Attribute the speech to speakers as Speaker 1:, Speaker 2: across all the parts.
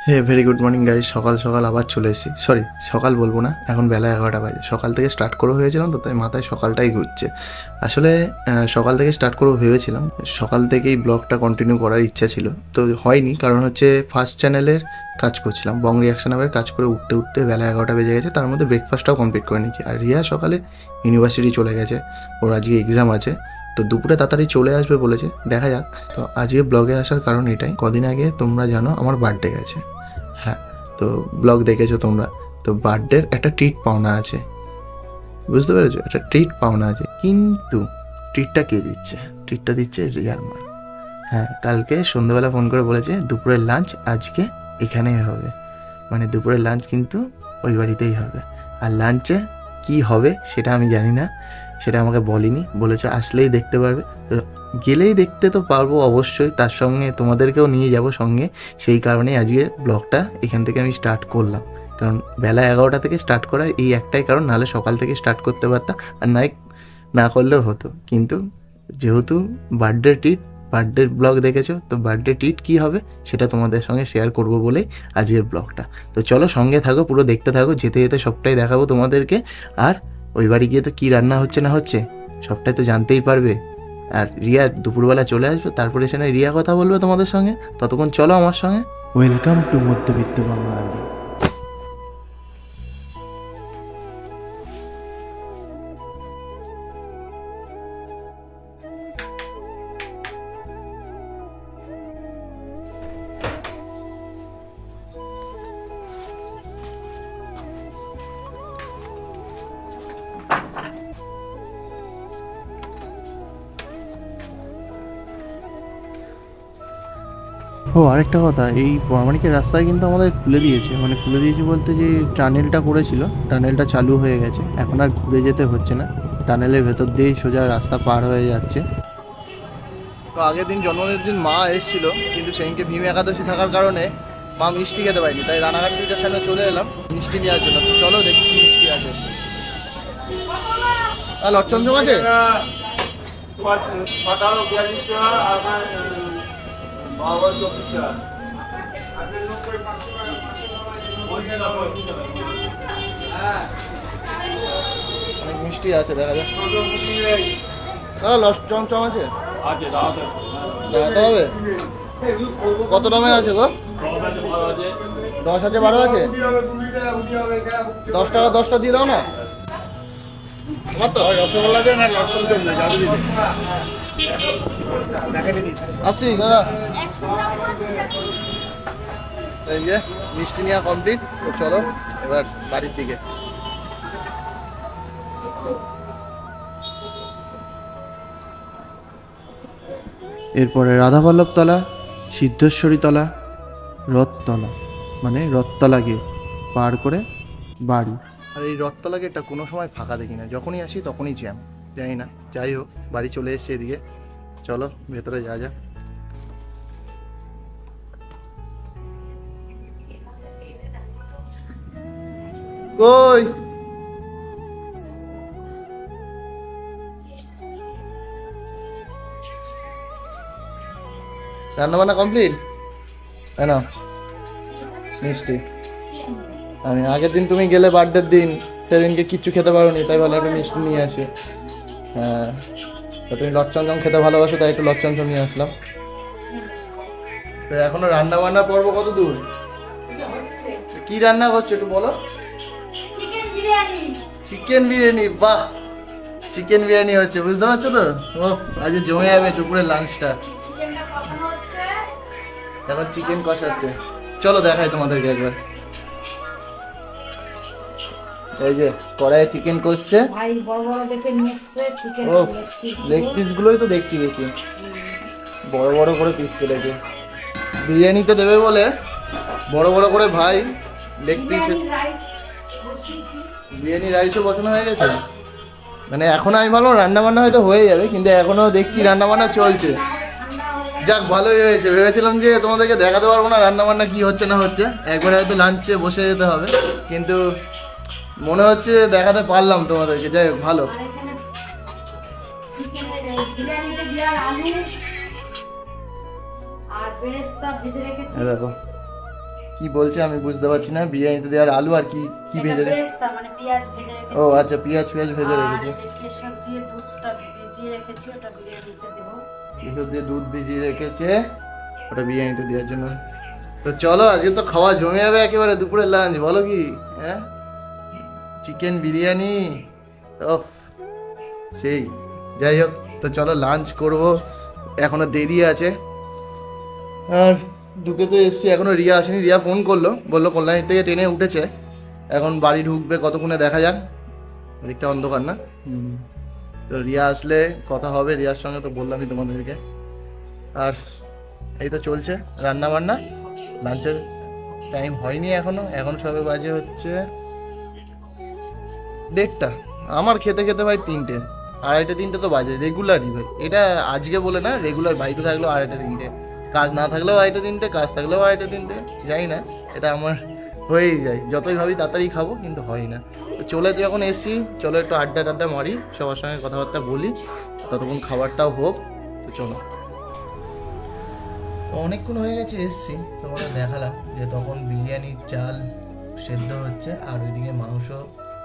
Speaker 1: হে very good morning guys. সকাল সকাল আবার চলে এসেছি। সরি, সকাল বলবো না, এখন বেলা 11টা বাজে। সকাল থেকে স্টার্ট করে হয়েছিলাম তো, তাই মাথায় সকালটাই ঘুরছে। আসলে সকাল থেকে স্টার্ট করবো ভেবেছিলাম, সকাল থেকেই ব্লগটা কন্টিনিউ করার ইচ্ছা ছিল, তো হয়নি। কারণ হচ্ছে ফার্স্ট চ্যানেলের কাজ করছিলাম, বং রিয়াকশন আবার কাজ করে উঠতে উঠতে বেলা 11টা বেজে গেছে। তার মধ্যে ব্রেকফাস্টটাও কমপ্লিট করে নিয়েছি। আর রিয়া সকালে ইউনিভার্সিটি চলে গেছে, ওর আজকে এক্সাম আছে, তো দুপুরে তাড়াতাড়ি চলে আসবে বলেছে, দেখা যাক। তো আজকে ব্লগে আসার কারণ এটাই, কদিন আগে তোমরা জানো আমার বার্থডে গেছে। হ্যাঁ, তো ব্লগ দেখেছো তোমরা, তো বার্থডের একটা ট্রিট পাওনা আছে, বুঝতে পেরেছো? একটা ট্রিট পাওনা আছে, কিন্তু ট্রিটটা কে দিচ্ছে? ট্রিটটা দিচ্ছে রিয়ার মা। হ্যাঁ, কালকে সন্ধ্যেবেলা ফোন করে বলেছে দুপুরের লাঞ্চ আজকে এখানেই হবে, মানে দুপুরের লাঞ্চ কিন্তু ওই বাড়িতেই হবে। আর লাঞ্চে কি হবে সেটা আমি জানি না, সেটা আমাকে বলেনি, বলেছে আসলেই দেখতে পারবে। তো গেলেই দেখতে তো পারবো অবশ্যই, তার সঙ্গে তোমাদেরকেও নিয়ে যাব সঙ্গে। সেই কারণেই আজকে ব্লগটা এখান থেকে আমি স্টার্ট করলাম, কারণ বেলা 11টা থেকে স্টার্ট করার এই একটাই কারণ, নাহলে সকাল থেকে স্টার্ট করতে পারতাম, আর না করলেও হতো। কিন্তু যেহেতু বার্থডে ট্রিট, বার্থডে ব্লগ দেখেছো, তো বার্থডে ট্রিট কী হবে সেটা তোমাদের সঙ্গে শেয়ার করব বলেই আজকের ব্লগটা। তো চলো সঙ্গে থাকো, পুরো দেখতে থাকো, যেতে যেতে সবটাই দেখাবো তোমাদেরকে। আর ওই বাড়ি গিয়ে তো কী রান্না হচ্ছে না হচ্ছে সবটাই তো জানতেই পারবে। আর রিয়া দুপুরবেলা চলে আসবে, তারপরে সেখানে রিয়া কথা বলবে তোমাদের সঙ্গে। ততক্ষণ চলো আমার সঙ্গে। ওয়েলকাম টু মধ্যবিত্ত বাঙালি। ও আরেকটা কথা, এই বর্মানিকের রাস্তায় কিন্তু আমাদের খুলে দিয়েছে, মানে খুলে দিয়েছে বলতে যে টানেলটা করেছিল, টানেলটা চালু হয়ে গেছে, এখন আর ঘুরে যেতে হচ্ছে না, টানেলের ভেতর দিয়েই সোজা রাস্তা পার হয়ে যাচ্ছে। তো আগের দিন জন্মদিনের দিন মা এসেছিল, কিন্তু সেদিনকে ভীম একাদশী থাকার কারণে মা মিষ্টি খেতে পারেনি, তাই রানাঘাট সুইটের সামনে চলে এলাম মিষ্টি নেওয়ার জন্য। তো চলো দেখি কি মিষ্টি আছে। আর লটচমচম আছে? অনেক মিষ্টি আছে, দেখা যাক। লস চমচম আছে, দেখাতে হবে। কত দামের আছে গো? 10 আছে, 12 আছে? 10 টাকা 10টা দিয়ে দাও না। আমার তো রসগোল্লা দেন আর লটচমচম দেন, আসি দাদা। এই যে মিষ্টি নেওয়া কমপ্লিট, তো চলো এবার বাড়ির দিকে। এরপরে রাধাবল্লভতলা, সিদ্ধেশ্বরীতলা, রথতলা, মানে রথতলা গেট পার করে বাড়ি। আর এই রথতলা গেটটা কোনো সময় ফাঁকা দেখি না, যখনই আসি তখনই জ্যাম, জানি না। যাই হোক, বাড়ি চলে এসেছে এদিকে, চলো ভেতরে যা যা। কই রান্নাবান্না কমপ্লিট? তাই না, মিষ্টি। আমি আগের দিন তুমি গেলে বার্থডের দিন, সেদিনকে কিচ্ছু খেতে পারোনি, তাই ভালো একটা মিষ্টি নিয়ে আসি। হ্যাঁ, তো তুমি লটচমচম খেতে ভালোবাসো, তাই একটু লটচমচম নিয়ে আসলাম। তো এখনো রান্না বান্না পর্ব কত দূর? কি রান্না করছো একটু বলো। চিকেন বিরিয়ানি, বাহ, চিকেন বিরিয়ানি হচ্ছে, বুঝতে পারছো তো? ও আজ জমে যাবে দুপুরের লাঞ্চটা। এখন চিকেন কষাচ্ছে, চলো দেখাই তোমাদেরকে একবার। এই যে কড়াইয়ে চিকেন কষছে, ও লেগ পিস গুলোই তো দেখছি বেশি বড় বড় করে পিস কেটেছে। বিরিয়ানিতে দেবে বলে বড় বড় করে ভাই লেগ পিস। বিরিয়ানি রাইসও বসানো হয়ে গেছে, মানে এখন আমি ভাবলাম রান্না বান্না হয়তো হয়ে যাবে, কিন্তু এখনো দেখছি রান্না বান্না চলছে। যাক, ভালোই হয়েছে। ভেবেছিলাম যে তোমাদেরকে দেখাতে পারবো না রান্না বান্না কি হচ্ছে না হচ্ছে, একবারে হয়তো লাঞ্চে বসে যেতে হবে, কিন্তু মনে হচ্ছে দেখাতে পারলাম তোমাদেরকে। যাই হোক, ভালো। দেখো কি বলছে আমি বুঝতে পারছি না। বিরিয়ানিতে দেওয়ার আলু আর কি কি ভেজে
Speaker 2: বেরেস্তা মানে পেঁয়াজ ভেজে রেখেছি।
Speaker 1: ও আচ্ছা, পেঁয়াজ ভেজে রেখেছি।
Speaker 2: কেশর দিয়ে দুধটা ভিজিয়ে রেখেছি, ওটা বিরিয়ানিতে দেবো।
Speaker 1: কেশর দিয়ে দুধ ভিজিয়ে রেখেছে, ওটা বিরিয়ানিতে দেওয়ার জন্য। তো চলো, আজকে তো খাওয়া জমে যাবে একেবারে দুপুরের লাঞ্চ, বলো কি? হ্যাঁ, চিকেন বিরিয়ানি অফ সেই। যাই হোক, তো চলো লাঞ্চ করব, এখনো দেরি আছে। আর ঢুকে তো এসছি, এখনো রিয়া আসেনি। রিয়া ফোন করলো, বললো কল্যাণীর থেকে ট্রেনে উঠেছে, এখন বাড়ি ঢুকবে, কতক্ষণে দেখা যাক। এদিকটা অন্ধকার না। তো রিয়া আসলে কথা হবে রিয়ার সঙ্গে, তো বললামই তোমাদেরকে। আর এই তো চলছে রান্না বান্না। লাঞ্চের টাইম হয়নি এখনো, এখন সবে বাজে হচ্ছে 1:30। আমার খেতে খেতে ভাই 3টে, 2:30-3টে তো বাজে রেগুলারই ভাই। এটা আজকে বলে না, রেগুলার বাড়িতে থাকলেও 2:30-3টে, কাজ না থাকলেও 2:30-3টে, কাজ থাকলেও 2:30-3টে। যাই না, এটা আমার হয়েই যায়। যতই ভাবি তাড়াতাড়ি খাবো, কিন্তু হয় না। তো চলে তো যখন এসছি, চলো একটু আড্ডা মারি, সবার সঙ্গে কথাবার্তা বলি, ততক্ষণ খাবারটাও হোক। তো চলো, অনেকক্ষণ হয়ে গেছে এসছি, তোমাদের দেখালাম যে তখন বিরিয়ানির চাল সেদ্ধ হচ্ছে আর ওইদিকে মাংস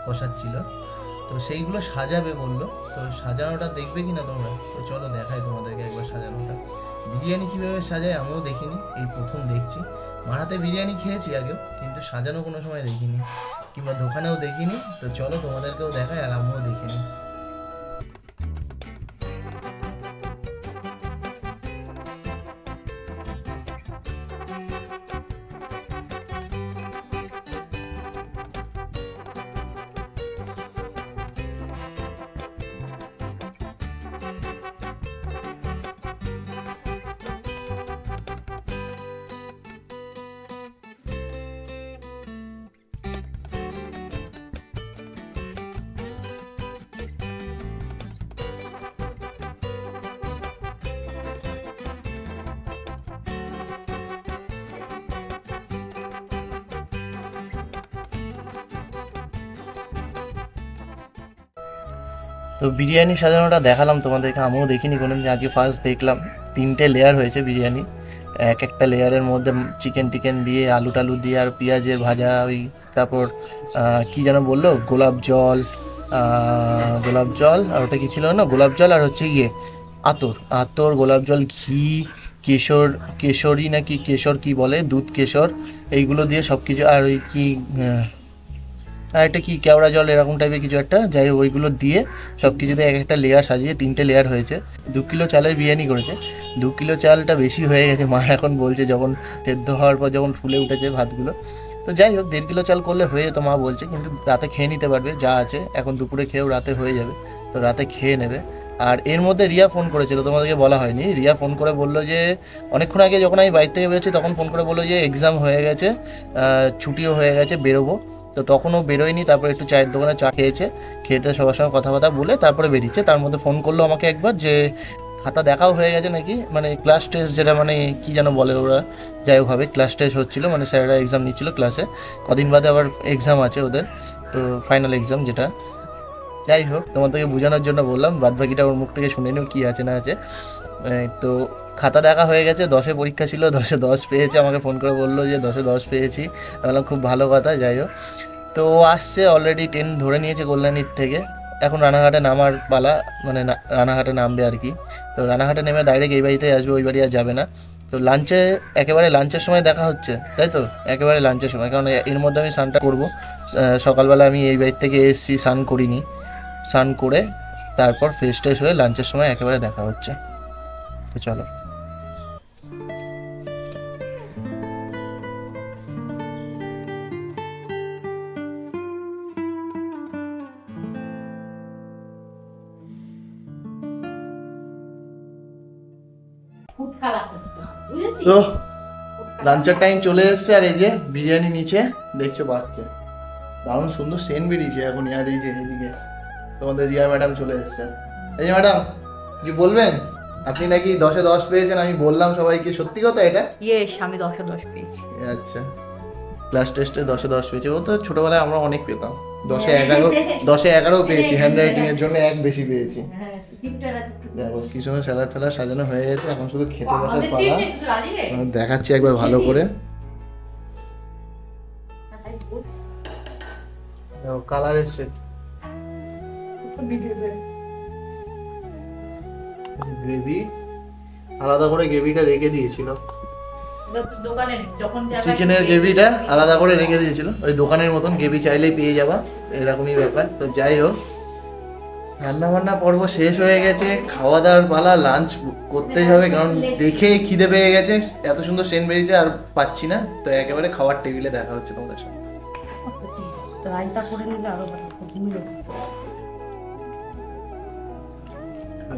Speaker 1: কষাচ্ছিল। তো সেইগুলো সাজাবে বললো, তো সাজানোটা দেখবে কি না তোমরা? তো চলো দেখাই তোমাদেরকে একবার সাজানোটা। বিরিয়ানি কীভাবে সাজায় আমিও দেখিনি, এই প্রথম দেখছি। মারাতে বিরিয়ানি খেয়েছি আগেও, কিন্তু সাজানো কোনো সময় দেখিনি, কিংবা দোকানেও দেখিনি। তো চলো তোমাদেরকেও দেখাই আর আমিও দেখিনি। তো বিরিয়ানি সাজানোটা দেখালাম তোমাদেরকে, আমিও দেখিনি কোনোদিন, আজকে ফার্স্ট দেখলাম। 3টে লেয়ার হয়েছে বিরিয়ানি, এক একটা লেয়ারের মধ্যে চিকেন টিকেন দিয়ে, আলু টালু দিয়ে, আর পেঁয়াজের ভাজা, ওই তারপর কি যেন বললো, গোলাপ জল আর ওটা কি ছিল না, গোলাপ জল আর হচ্ছে আতর, গোলাপ জল, ঘি, কেশরি নাকি কেশর কি বলে, দুধ কেশর, এইগুলো দিয়ে সব কিছু, আর ওই কি আর একটা কি কেওড়া জল এরকম টাইপের কিছু একটা, যাই হোক ওইগুলো দিয়ে সব কিছুতে এক একটা লেয়ার সাজিয়ে 3টে লেয়ার হয়েছে। 2 কিলো চালের বিরিয়ানি করেছে। 2 কিলো চালটা বেশি হয়ে গেছে, মা এখন বলছে, যখন সেদ্ধ হওয়ার পর যখন ফুলে উঠেছে ভাতগুলো। তো যাই হোক 1.5 কিলো চাল করলে হয়ে যেত মা বলছে, কিন্তু রাতে খেয়ে নিতে পারবে যা আছে, এখন দুপুরে খেয়েও রাতে হয়ে যাবে, তো রাতে খেয়ে নেবে। আর এর মধ্যে রিয়া ফোন করেছিল, তোমাদেরকে বলা হয়নি। রিয়া ফোন করে বললো যে, অনেকক্ষণ আগে যখন আমি বাড়ি থেকে বেরোচ্ছি তখন ফোন করে বললো যে এক্সাম হয়ে গেছে, ছুটিও হয়ে গেছে, বেরোবো। তো তখনও বেরোয়নি, তারপরে একটু চায়ের দোকানে চা খেয়েছে, খেতে সবার সঙ্গে কথাবার্তা বলে তারপরে বেরিয়েছে। তার মধ্যে ফোন করলো আমাকে একবার যে খাতা দেখাও হয়ে গেছে নাকি, মানে ক্লাস টেস্ট যেটা, মানে কি যেন বলে ওরা, যাই হোক হবে ক্লাস টেস্ট হচ্ছিলো, মানে স্যারেরা এক্সাম নিচ্ছিল ক্লাসে, কদিন বাদে আবার এক্সাম আছে ওদের, তো ফাইনাল এক্সাম যেটা। যাই হোক তোমাদেরকে বোঝানোর জন্য বললাম, বাদবাকিটা ওর মুখ থেকে শুনে নিও কী আছে না আছে। তো খাতা দেখা হয়ে গেছে, 10-এ পরীক্ষা ছিল, 10-এ 10 পেয়েছে, আমাকে ফোন করে বললো যে 10-এ 10 পেয়েছি। আমি বললাম খুব ভালো কথা। যাই হোক, তো ও আসছে, অলরেডি ট্রেন ধরে নিয়েছে কল্যাণীর থেকে, এখন রানাঘাটে নামার পালা, মানে রানাঘাটে নামবে আর কি। তো রানাঘাটে নেমে ডাইরেক্ট এই বাড়িতে আসবে, ওই বাড়ি আর যাবে না। তো একেবারে লাঞ্চের সময় দেখা হচ্ছে, তাই তো, একেবারে লাঞ্চের সময়, কারণ এর মধ্যে আমি স্নানটা করবো। সকালবেলা আমি এই বাড়ির থেকে এসেছি, স্নান করিনি, স্নান করে তারপর ফ্রেশ ট্রেশ হয়ে লাঞ্চের সময় একেবারে দেখা হচ্ছে। তো চলো। তো লাঞ্চের টাইম চলে এসছে, আর এই যে বিরিয়ানি নিচে দেখছো বাচ্চা, দারুণ সুন্দর সেন্ট বেরিয়েছে এখন। আর এই যে এদিকে তোমাদের রিয়া ম্যাডাম চলে এসছে। এই যে ম্যাডাম, কি বলবেন? আপনি নাকি 10-এ 10 পেয়েছেন, আমি বললাম সবাইকে, সত্যি কথা এটা?
Speaker 2: ইয়েস, আমি 10-এ 10 পেয়েছি।
Speaker 1: আচ্ছা, ক্লাস টেস্টে 10-এ 10 পেয়েছে। ও তো ছোটবেলায় আমরা অনেক পেতাম, 10-এ 11 পেয়েছি, হ্যান্ড রাইটিং এর জন্য 1 বেশি পেয়েছি। দেখো কি সময় স্যালাড ফেলার সাজানো হয়ে গেছে, এখন শুধু খেতে বসার পালা। দেখাচ্ছি একবার ভালো করে, কালার এসছে গ্রেভি, আলাদা করে গ্রেভিটা রেখে দিয়েছিল, চিকেনের গ্রেভিটা আলাদা করে রেখে দিয়েছিল, ওই দোকানের মতন গ্রেভি চাইলেই পেয়ে যাবা, এরকমই ব্যাপার। তো যাই হোক, রান্না বান্না পর্ব শেষ হয়ে গেছে, খাওয়া দাওয়ার পালা, লাঞ্চ করতেই হবে, কারণ দেখে খিদে পেয়ে গেছে, এত সুন্দর সেন্ট বেরিয়েছে আর পাচ্ছি না। তো একেবারে খাওয়ার টেবিলে দেখা হচ্ছে তোমাদের সঙ্গে।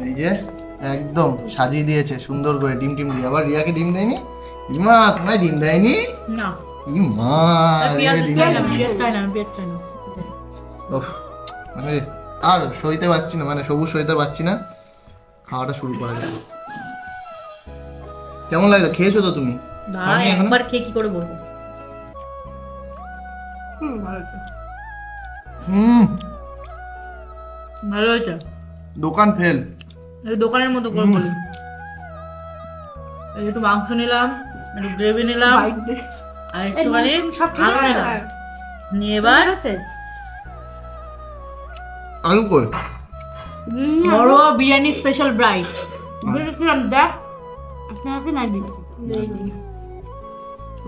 Speaker 1: এই যে একদম সাজিয়ে দিয়েছে সুন্দর করে, ডিম টিম দিয়ে। আবার রিয়াকে ডিম দেয়নি? ইমা তোমায় ডিম দেয়নি?
Speaker 3: না
Speaker 1: ইমা
Speaker 3: পেঁয়াজ
Speaker 1: ডিম
Speaker 3: খাই না,
Speaker 1: দেয়নি।
Speaker 3: পেঁয়াজ খাই না, পেঁয়াজ খাই না।
Speaker 1: উফ, মানে আর সইতে পারছি না, মানে সবুজ সইতে পারছি না, খাওয়াটা শুরু করা যাক। কেমন লাগলো? খেয়েছো তো তুমি?
Speaker 3: দাঁড়া,
Speaker 1: আমি এখনো-
Speaker 3: একবার খেয়ে কি করে বলবো? ভালো হয়েছে, ভালো হয়েছে।
Speaker 1: দোকান ফেল।
Speaker 3: এই দোকানের মতো করে বলি। এই একটু মাংস নিলাম, একটু গ্রেভি নিলাম, আর একটুখানি আলু নিলাম, নিয়ে এবার
Speaker 1: আলু কই?
Speaker 3: ঘরোয়া বিরিয়ানি স্পেশাল ব্রাইট। দেখ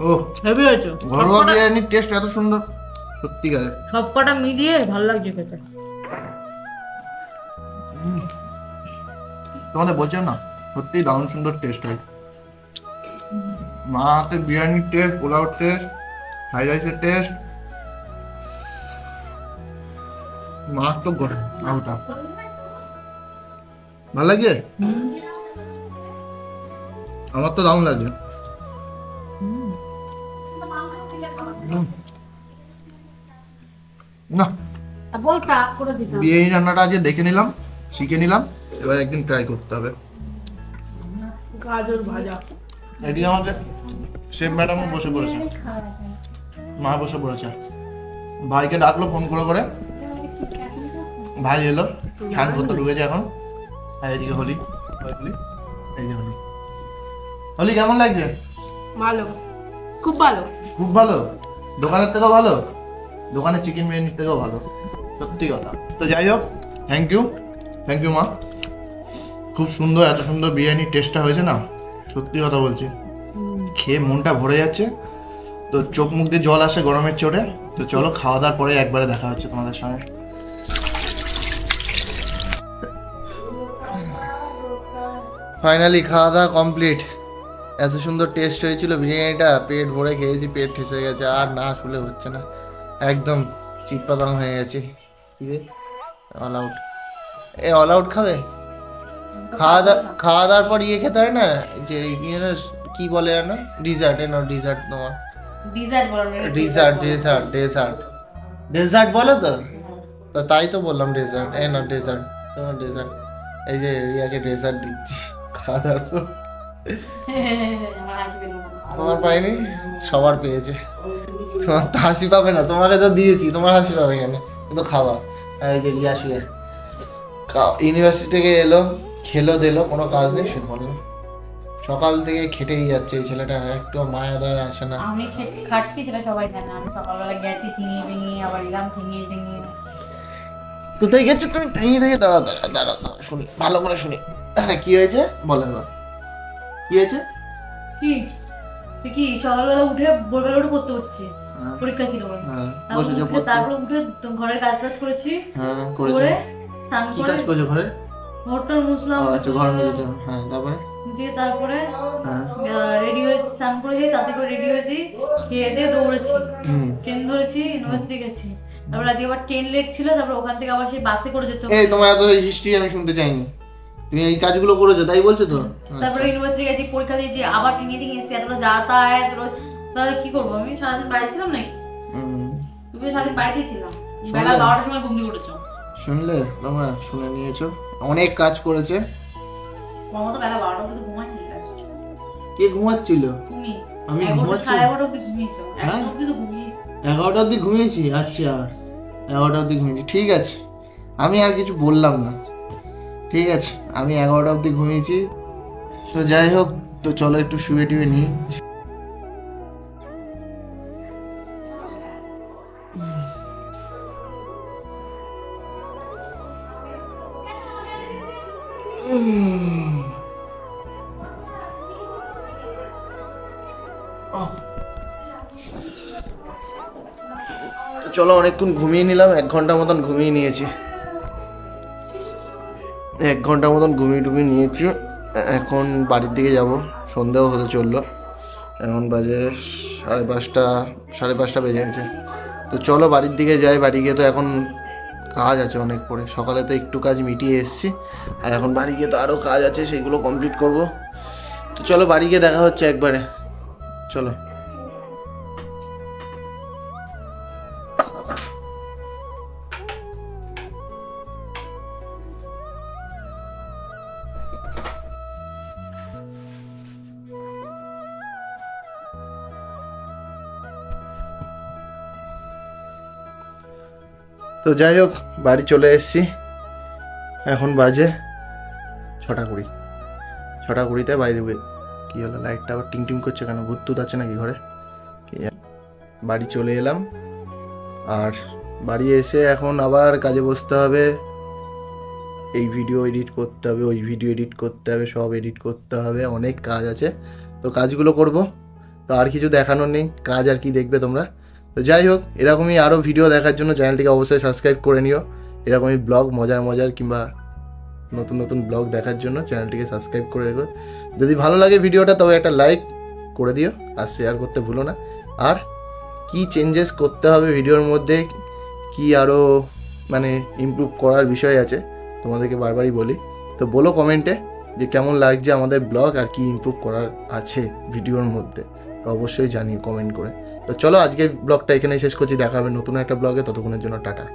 Speaker 1: ও
Speaker 3: হেভি হয়েছে,
Speaker 1: ঘরোয়া বিরিয়ানির টেস্ট এত সুন্দর, সত্যিকারে।
Speaker 3: সব কটা মিলিয়ে ভালো লাগছে খেতে।
Speaker 1: তোমাদের বলছো না, সত্যি দারুণ সুন্দর টেস্ট হয়। মা হাতের বিরিয়ানির টেস্ট, পোলাওর টেস্ট, ফ্রাইড রাইসের টেস্ট, মাছ তো গড়ে আলুটা ভালো লাগছে, আমার তো দারুণ লাগছে। না বিরিয়ানি রান্নাটা আজকে দেখে নিলাম, শিখে নিলাম, এবার একদিন ট্রাই করতে হবে।
Speaker 3: গাজর ভাজা,
Speaker 1: এদিকে আমাদের শেফ ম্যাডামও বসে পড়েছে, মা বসে পড়েছে, ভাইকে ডাকলো ফোন করে করে, ভাই এলো, স্নান করতে ঢুকেছে এখন। আর এদিকে হলি, হলি, এই যে হলি। হলি কেমন লাগছে?
Speaker 3: ভালো, খুব ভালো।
Speaker 1: খুব ভালো, দোকানের থেকেও ভালো, দোকানের চিকেন বিরিয়ানির থেকেও ভালো, সত্যি কথা। তো যাই হোক, থ্যাংক ইউ মা, খুব সুন্দর, এত সুন্দর বিরিয়ানির টেস্টটা হয়েছে না, সত্যি কথা বলছি, খেয়ে মনটা ভরে যাচ্ছে। তো চোখ মুখ দিয়ে জল আসে গরমের চোটে। তো চলো খাওয়া দাওয়ার পরে একবারে দেখা হচ্ছে তোমাদের সঙ্গে। ফাইনালি খাওয়া দাওয়া কমপ্লিট। এত সুন্দর টেস্ট হয়েছিল বিরিয়ানিটা, পেট ভরে খেয়েছি, পেট ঠেসে গেছে, আর না শুলে হচ্ছে না, একদম চিৎপাতাম হয়ে গেছি। অল আউট, অল আউট খাবে? খাওয়া দাওয়ার পর ইয়ে খেতে হয় না, যে ইয়ে কি বলে না, ডিজার্ট, ডিজার্ট তোমার, ডেজার্ট বলো তো, তাই তো বললাম ডেজার্ট, ডেজার্ট তোমার, ডেজার্ট। এই যে রিয়াকে ডেজার্ট দিচ্ছি খাওয়া দাওয়ার পর। তোমার পাইনি, সবার পেয়েছে, তোমার তো হাসি পাবে না, তোমাকে তো দিয়েছি, তোমার হাসি পাবে কেন, কিন্তু খাওয়া। আর এই যে রিয়া শুয়ে ইউনিভার্সিটি থেকে এলো, খেলো দিলো, কোনো কাজ নেই, শুয়ে পড়লো। সকাল থেকে খেটেই যাচ্ছে এই ছেলেটা, একটু মায়া দয়া আসে না।
Speaker 2: আমি খাচ্ছি সেটা সবাই জানে, আমি সকালবেলা গেছি ঠেঙিয়ে ঠেঙিয়ে, আবার এলাম ঠেঙিয়ে ঠেঙিয়ে।
Speaker 1: কোথায় গেছো তুমি? ঠেঙিয়ে থেকে দাঁড়া শুনি, ভালো করে শুনি, কি হয়েছে বলো এবার, কি হয়েছে?
Speaker 2: কি সকালবেলা উঠে ভোরবেলা উঠে পড়তে হচ্ছে, পরীক্ষা ছিল বলে। তারপরে উঠে ঘরের কাজ বাজ করেছি, করে স্নান
Speaker 1: কি
Speaker 2: করে
Speaker 1: কাজ করছো ঘরে?
Speaker 2: ঘরটার মুছলাম,
Speaker 1: আচ্ছা ঘর মুছেছো, হ্যাঁ তারপরে
Speaker 2: দিয়ে তারপরে রেডি হয়েছি, স্নান করে যাই, তাতে করে রেডি হয়েছি, খেয়ে দিয়ে দৌড়েছি, ট্রেন ধরেছি, ইউনিভার্সিটি গেছি। তারপর আজকে আবার ট্রেন লেট ছিল, তারপর ওখান থেকে আবার সেই বাসে করে যেতে
Speaker 1: এই তোমার এত হিস্ট্রি আমি শুনতে চাইনি, তুমি এই কাজগুলো করেছো তাই বলছো তো?
Speaker 2: তারপরে ইউনিভার্সিটি গেছি, পরীক্ষা দিয়েছি, আবার টিঙে টিঙে এসেছি, এতটা যাতায়াত রোজ, তাহলে কি করবো? আমি সারাদিন বাড়ি ছিলাম নাকি? তুমি সারাদিন বাড়িতেই ছিলাম, বেলা 12টার সময় ঘুম দিয়ে উঠেছো।
Speaker 1: শুনলে তোমরা, শুনে নিয়েছো, অনেক কাজ করেছে।
Speaker 2: মামা তো বেলা 12টা অব্দি ঘুমায়নি।
Speaker 1: কে ঘুমাচ্ছিল?
Speaker 2: তুমি।
Speaker 1: আমি
Speaker 2: 11:30 অব্দি ঘুমিয়েছো। 1 অব্দি তো ঘুমিয়েছি।
Speaker 1: 11টা অব্দি ঘুমিয়েছি? আচ্ছা 11টা অব্দি ঘুমিয়েছি, ঠিক আছে, আমি আর কিছু বললাম না, ঠিক আছে, আমি 11টা অব্দি ঘুমিয়েছি। তো যাই হোক, তো চলো একটু শুয়ে টুয়ে নিই। চলো অনেকক্ষণ ঘুমিয়ে নিলাম, 1 ঘন্টা মতন ঘুমিয়ে নিয়েছি, 1 ঘন্টা মতন ঘুমিয়ে নিয়েছি। এখন বাড়ির দিকে যাব, সন্ধ্যাও হতে চললো, এখন বাজে 5:30 বেজে গেছে। তো চলো বাড়ির দিকে যাই। বাড়ি গিয়ে তো এখন কাজ আছে অনেক পরে, সকালে তো একটু কাজ মিটিয়ে এসেছি, আর এখন বাড়ি গিয়ে তো আরও কাজ আছে, সেগুলো কমপ্লিট করব। তো চলো বাড়ি গিয়ে দেখা হচ্ছে একবারে, চলো। তো যাই হোক বাড়ি চলে এসেছি, এখন বাজে 6:20 বাইরে। কী হলো, লাইটটা আবার টিং টিং করছে কেন? ভূত টুত আছে নাকি ঘরে? বাড়ি চলে এলাম, আর বাড়ি এসে এখন আবার কাজে বসতে হবে। এই ভিডিও এডিট করতে হবে, ওই ভিডিও এডিট করতে হবে, সব এডিট করতে হবে, অনেক কাজ আছে। তো কাজগুলো করব, তো আর কিছু দেখানোর নেই, কাজ আর কি দেখবে তোমরা। তো যাই হোক, এরকমই আরও ভিডিও দেখার জন্য চ্যানেলটিকে অবশ্যই সাবস্ক্রাইব করে নিও। এরকমই ব্লগ মজার কিংবা নতুন ব্লগ দেখার জন্য চ্যানেলটিকে সাবস্ক্রাইব করে রেখো। যদি ভালো লাগে ভিডিওটা তবে একটা লাইক করে দিও, আর শেয়ার করতে ভুলো না। আর কি চেঞ্জেস করতে হবে ভিডিওর মধ্যে, কি আরও মানে ইমপ্রুভ করার বিষয় আছে, তোমাদেরকে বারবারই বলি। তো বলো কমেন্টে যে কেমন লাগছে আমাদের ব্লগ, আর কি ইমপ্রুভ করার আছে ভিডিওর মধ্যে, তো অবশ্যই জানিও কমেন্ট করে। তো চলো আজকের ব্লগটা এখানেই শেষ করছি, দেখা হবে নতুন একটা ব্লগে, ততক্ষণের জন্য টাটা।